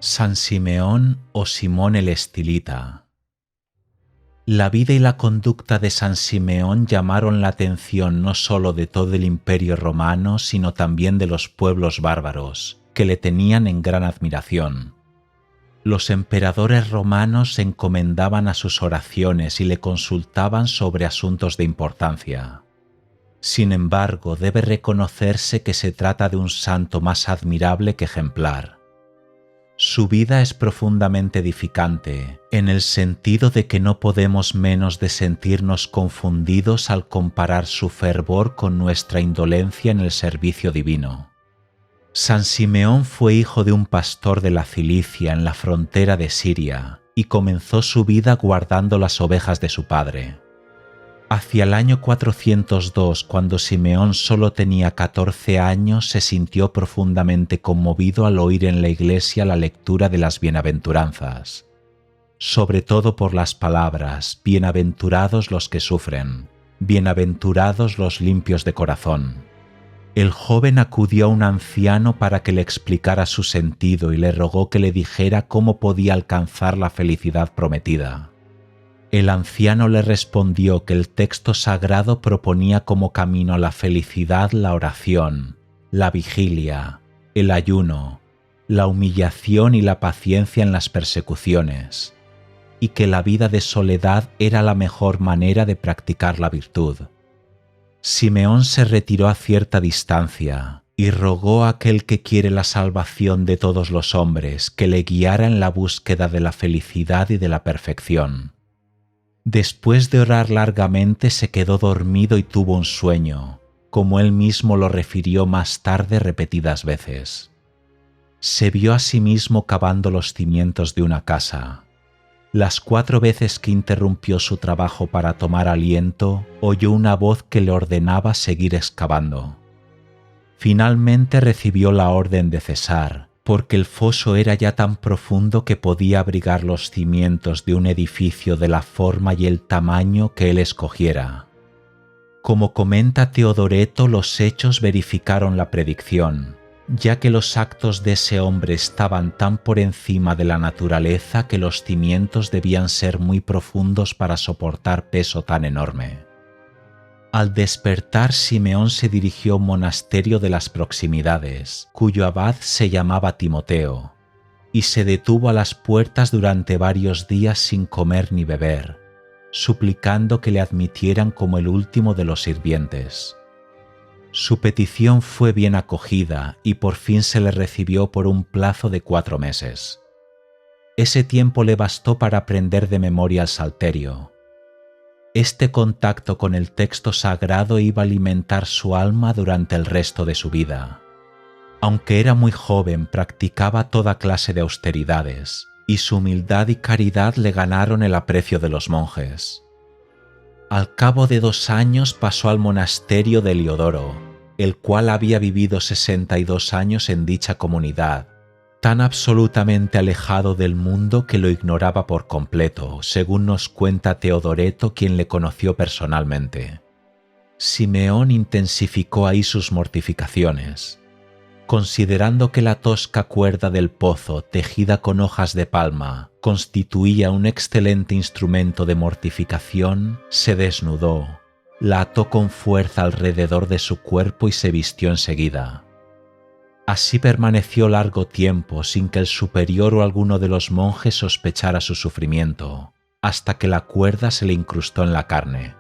San Simeón o Simón el Estilita. La vida y la conducta de San Simeón llamaron la atención no sólo de todo el Imperio romano, sino también de los pueblos bárbaros, que le tenían en gran admiración. Los emperadores romanos se encomendaban a sus oraciones y le consultaban sobre asuntos de importancia. Sin embargo, debe reconocerse que se trata de un santo más admirable que ejemplar. Su vida es profundamente edificante, en el sentido de que no podemos menos de sentirnos confundidos al comparar su fervor con nuestra indolencia en el servicio divino. San Simeón fue hijo de un pastor de la Cilicia en la frontera de Siria y comenzó su vida guardando las ovejas de su padre. Hacia el año 402, cuando Simeón solo tenía 14 años, se sintió profundamente conmovido al oír en la iglesia la lectura de las bienaventuranzas, sobre todo por las palabras: bienaventurados los que sufren, bienaventurados los limpios de corazón. El joven acudió a un anciano para que le explicara su sentido y le rogó que le dijera cómo podía alcanzar la felicidad prometida. El anciano le respondió que el texto sagrado proponía como camino a la felicidad la oración, la vigilia, el ayuno, la humillación y la paciencia en las persecuciones, y que la vida de soledad era la mejor manera de practicar la virtud. Simeón se retiró a cierta distancia y rogó a aquel que quiere la salvación de todos los hombres que le guiara en la búsqueda de la felicidad y de la perfección. Después de orar largamente se quedó dormido y tuvo un sueño, como él mismo lo refirió más tarde repetidas veces. Se vio a sí mismo cavando los cimientos de una casa. Las 4 veces que interrumpió su trabajo para tomar aliento, oyó una voz que le ordenaba seguir excavando. Finalmente recibió la orden de cesar, porque el foso era ya tan profundo que podía abrigar los cimientos de un edificio de la forma y el tamaño que él escogiera. Como comenta Teodoreto, los hechos verificaron la predicción, ya que los actos de ese hombre estaban tan por encima de la naturaleza que los cimientos debían ser muy profundos para soportar peso tan enorme. Al despertar, Simeón se dirigió a un monasterio de las proximidades, cuyo abad se llamaba Timoteo, y se detuvo a las puertas durante varios días sin comer ni beber, suplicando que le admitieran como el último de los sirvientes. Su petición fue bien acogida y por fin se le recibió por un plazo de 4 meses. Ese tiempo le bastó para aprender de memoria el Salterio. Este contacto con el texto sagrado iba a alimentar su alma durante el resto de su vida. Aunque era muy joven, practicaba toda clase de austeridades, y su humildad y caridad le ganaron el aprecio de los monjes. Al cabo de 2 años pasó al monasterio de Heliodoro, el cual había vivido 62 años en dicha comunidad, tan absolutamente alejado del mundo que lo ignoraba por completo, según nos cuenta Teodoreto, quien le conoció personalmente. Simeón intensificó ahí sus mortificaciones. Considerando que la tosca cuerda del pozo, tejida con hojas de palma, constituía un excelente instrumento de mortificación, se desnudó, la ató con fuerza alrededor de su cuerpo y se vistió enseguida. Así permaneció largo tiempo sin que el superior o alguno de los monjes sospechara su sufrimiento, hasta que la cuerda se le incrustó en la carne.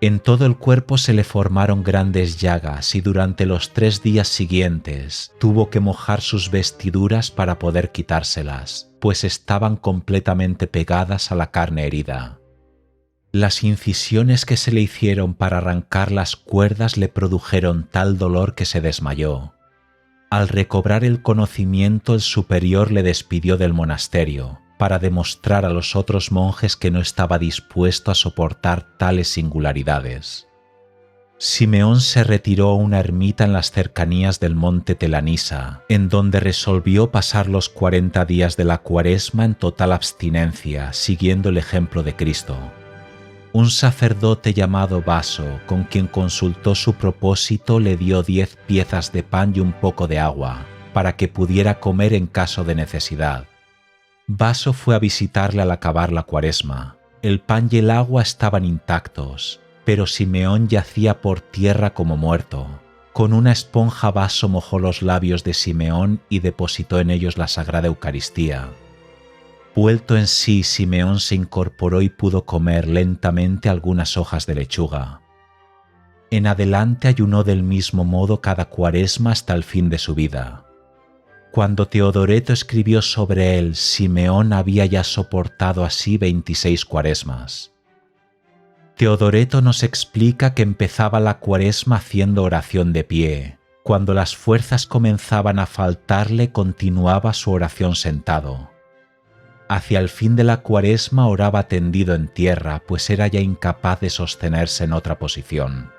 En todo el cuerpo se le formaron grandes llagas y durante los 3 días siguientes tuvo que mojar sus vestiduras para poder quitárselas, pues estaban completamente pegadas a la carne herida. Las incisiones que se le hicieron para arrancar las cuerdas le produjeron tal dolor que se desmayó. Al recobrar el conocimiento, el superior le despidió del monasterio, para demostrar a los otros monjes que no estaba dispuesto a soportar tales singularidades. Simeón se retiró a una ermita en las cercanías del monte Telanisa, en donde resolvió pasar los 40 días de la Cuaresma en total abstinencia, siguiendo el ejemplo de Cristo. Un sacerdote llamado Baso, con quien consultó su propósito, le dio 10 piezas de pan y un poco de agua, para que pudiera comer en caso de necesidad. Vaso fue a visitarle al acabar la Cuaresma. El pan y el agua estaban intactos, pero Simeón yacía por tierra como muerto. Con una esponja Vaso mojó los labios de Simeón y depositó en ellos la Sagrada Eucaristía. Vuelto en sí, Simeón se incorporó y pudo comer lentamente algunas hojas de lechuga. En adelante ayunó del mismo modo cada Cuaresma hasta el fin de su vida. Cuando Teodoreto escribió sobre él, Simeón había ya soportado así 26 Cuaresmas. Teodoreto nos explica que empezaba la Cuaresma haciendo oración de pie. Cuando las fuerzas comenzaban a faltarle, continuaba su oración sentado. Hacia el fin de la Cuaresma oraba tendido en tierra, pues era ya incapaz de sostenerse en otra posición.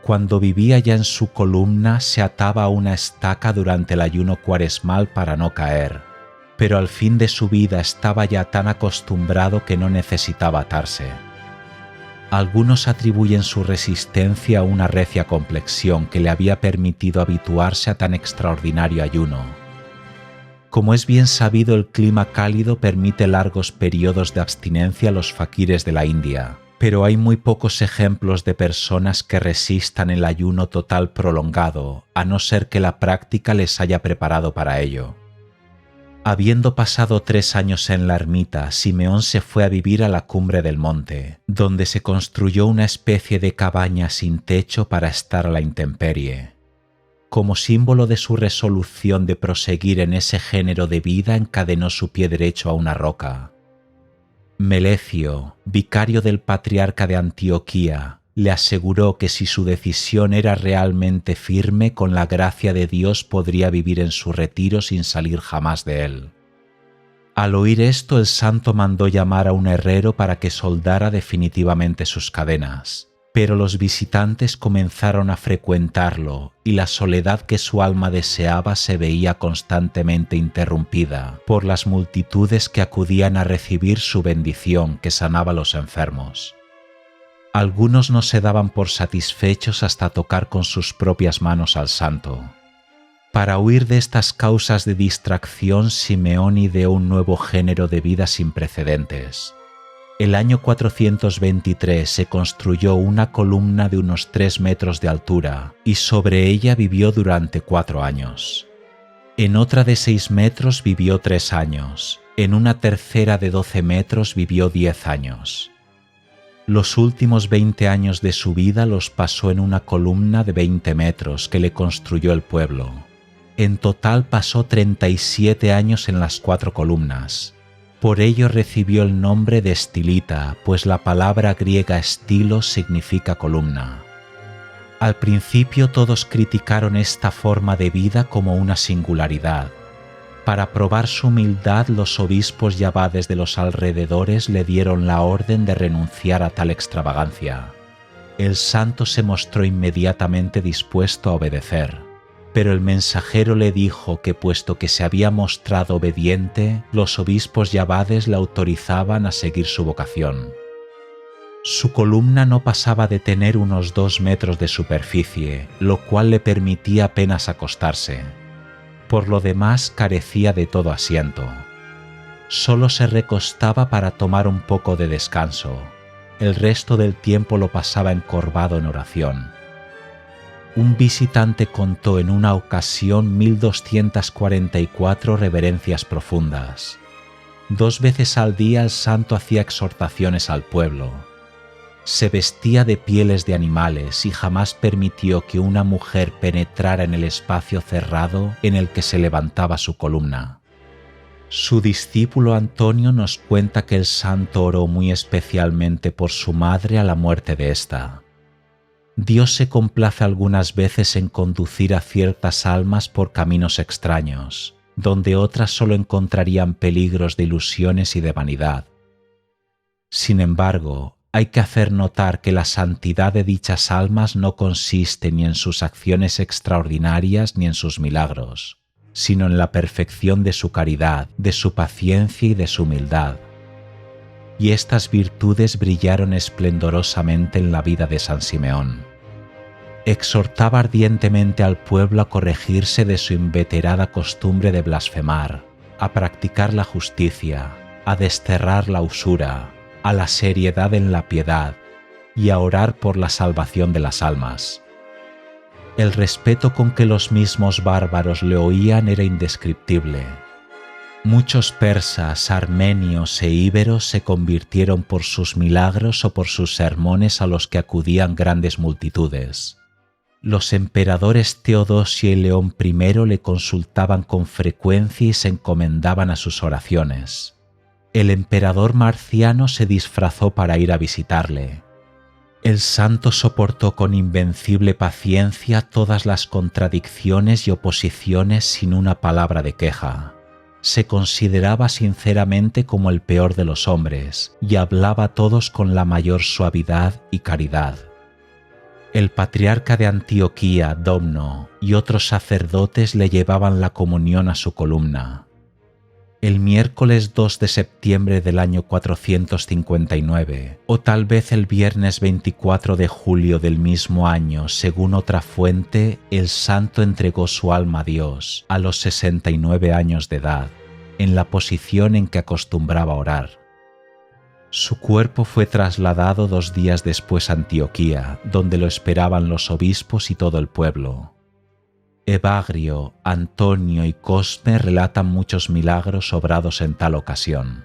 Cuando vivía ya en su columna, se ataba a una estaca durante el ayuno cuaresmal para no caer, pero al fin de su vida estaba ya tan acostumbrado que no necesitaba atarse. Algunos atribuyen su resistencia a una recia complexión que le había permitido habituarse a tan extraordinario ayuno. Como es bien sabido, el clima cálido permite largos periodos de abstinencia a los faquires de la India, pero hay muy pocos ejemplos de personas que resistan el ayuno total prolongado, a no ser que la práctica les haya preparado para ello. Habiendo pasado 3 años en la ermita, Simeón se fue a vivir a la cumbre del monte, donde se construyó una especie de cabaña sin techo para estar a la intemperie. Como símbolo de su resolución de proseguir en ese género de vida, encadenó su pie derecho a una roca. Melecio, vicario del patriarca de Antioquía, le aseguró que si su decisión era realmente firme, con la gracia de Dios podría vivir en su retiro sin salir jamás de él. Al oír esto, el santo mandó llamar a un herrero para que soldara definitivamente sus cadenas, pero los visitantes comenzaron a frecuentarlo y la soledad que su alma deseaba se veía constantemente interrumpida por las multitudes que acudían a recibir su bendición que sanaba a los enfermos. Algunos no se daban por satisfechos hasta tocar con sus propias manos al santo. Para huir de estas causas de distracción, Simeón ideó un nuevo género de vida sin precedentes. El año 423 se construyó una columna de unos 3 metros de altura y sobre ella vivió durante 4 años. En otra de 6 metros vivió 3 años. En una tercera de 12 metros vivió 10 años. Los últimos 20 años de su vida los pasó en una columna de 20 metros que le construyó el pueblo. En total pasó 37 años en las 4 columnas. Por ello recibió el nombre de estilita, pues la palabra griega estilo significa columna. Al principio todos criticaron esta forma de vida como una singularidad. Para probar su humildad, los obispos y abades de los alrededores le dieron la orden de renunciar a tal extravagancia. El santo se mostró inmediatamente dispuesto a obedecer. Pero el mensajero le dijo que puesto que se había mostrado obediente, los obispos y abades le autorizaban a seguir su vocación. Su columna no pasaba de tener unos 2 metros de superficie, lo cual le permitía apenas acostarse. Por lo demás carecía de todo asiento. Solo se recostaba para tomar un poco de descanso. El resto del tiempo lo pasaba encorvado en oración. Un visitante contó en una ocasión 1244 reverencias profundas. 2 veces al día el santo hacía exhortaciones al pueblo. Se vestía de pieles de animales y jamás permitió que una mujer penetrara en el espacio cerrado en el que se levantaba su columna. Su discípulo Antonio nos cuenta que el santo oró muy especialmente por su madre a la muerte de ésta. Dios se complace algunas veces en conducir a ciertas almas por caminos extraños, donde otras solo encontrarían peligros de ilusiones y de vanidad. Sin embargo, hay que hacer notar que la santidad de dichas almas no consiste ni en sus acciones extraordinarias ni en sus milagros, sino en la perfección de su caridad, de su paciencia y de su humildad. Y estas virtudes brillaron esplendorosamente en la vida de San Simeón. exhortaba ardientemente al pueblo a corregirse de su inveterada costumbre de blasfemar, a practicar la justicia, a desterrar la usura, a la seriedad en la piedad y a orar por la salvación de las almas. El respeto con que los mismos bárbaros le oían era indescriptible. Muchos persas, armenios e íberos se convirtieron por sus milagros o por sus sermones a los que acudían grandes multitudes. Los emperadores Teodosio y León I le consultaban con frecuencia y se encomendaban a sus oraciones. El emperador Marciano se disfrazó para ir a visitarle. El santo soportó con invencible paciencia todas las contradicciones y oposiciones sin una palabra de queja. Se consideraba sinceramente como el peor de los hombres y hablaba a todos con la mayor suavidad y caridad. El patriarca de Antioquía, Domno, y otros sacerdotes le llevaban la comunión a su columna. El miércoles 2 de septiembre del año 459, o tal vez el viernes 24 de julio del mismo año, según otra fuente, el santo entregó su alma a Dios a los 69 años de edad, en la posición en que acostumbraba orar. Su cuerpo fue trasladado 2 días después a Antioquía, donde lo esperaban los obispos y todo el pueblo. Evagrio, Antonio y Cosme relatan muchos milagros obrados en tal ocasión.